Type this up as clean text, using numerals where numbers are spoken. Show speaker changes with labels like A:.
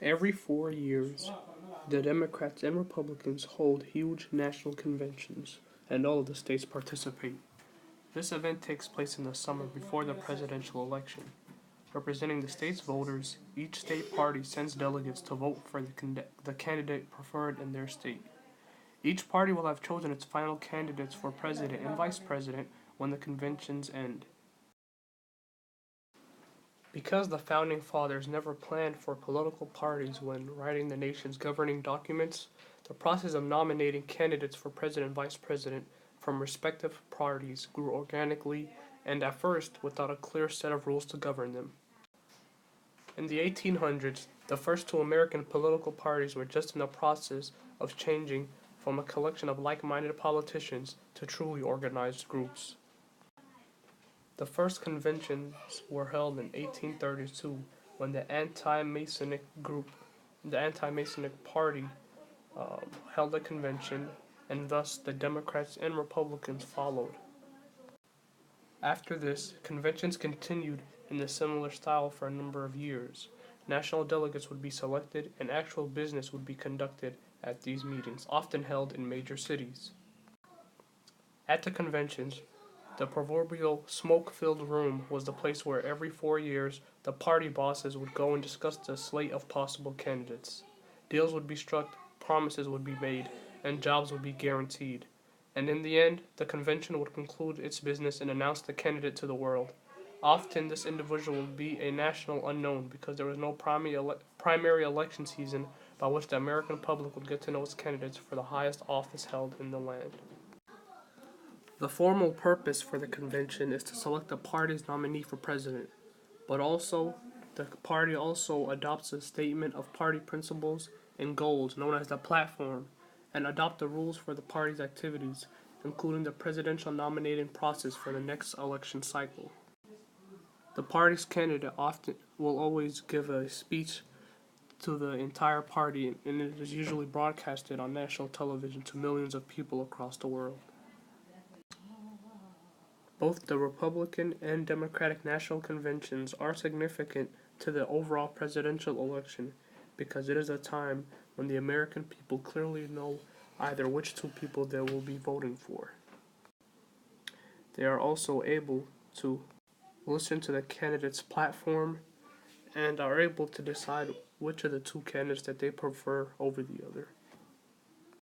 A: Every 4 years, the Democrats and Republicans hold huge national conventions, and all of the states participate. This event takes place in the summer before the presidential election. Representing the state's voters, each state party sends delegates to vote for the candidate preferred in their state. Each party will have chosen its final candidates for president and vice president when the conventions end. Because the Founding Fathers never planned for political parties when writing the nation's governing documents, the process of nominating candidates for president and vice president from respective parties grew organically and at first without a clear set of rules to govern them. In the 1800s, the first two American political parties were just in the process of changing from a collection of like-minded politicians to truly organized groups. The first conventions were held in 1832 when the anti-Masonic Party, held a convention, and thus the Democrats and Republicans followed. After this, conventions continued in a similar style for a number of years. National delegates would be selected, and actual business would be conducted at these meetings, often held in major cities. At the conventions, the proverbial smoke-filled room was the place where every 4 years the party bosses would go and discuss the slate of possible candidates. Deals would be struck, promises would be made, and jobs would be guaranteed. And in the end, the convention would conclude its business and announce the candidate to the world. Often, this individual would be a national unknown because there was no primary election season by which the American public would get to know its candidates for the highest office held in the land. The formal purpose for the convention is to select the party's nominee for president, but also the party also adopts a statement of party principles and goals known as the platform, and adopt the rules for the party's activities, including the presidential nominating process for the next election cycle. The party's candidate often will always give a speech to the entire party, and it is usually broadcasted on national television to millions of people across the world. Both the Republican and Democratic national conventions are significant to the overall presidential election because it is a time when the American people clearly know either which two people they will be voting for. They are also able to listen to the candidate's platform and are able to decide which of the two candidates that they prefer over the other.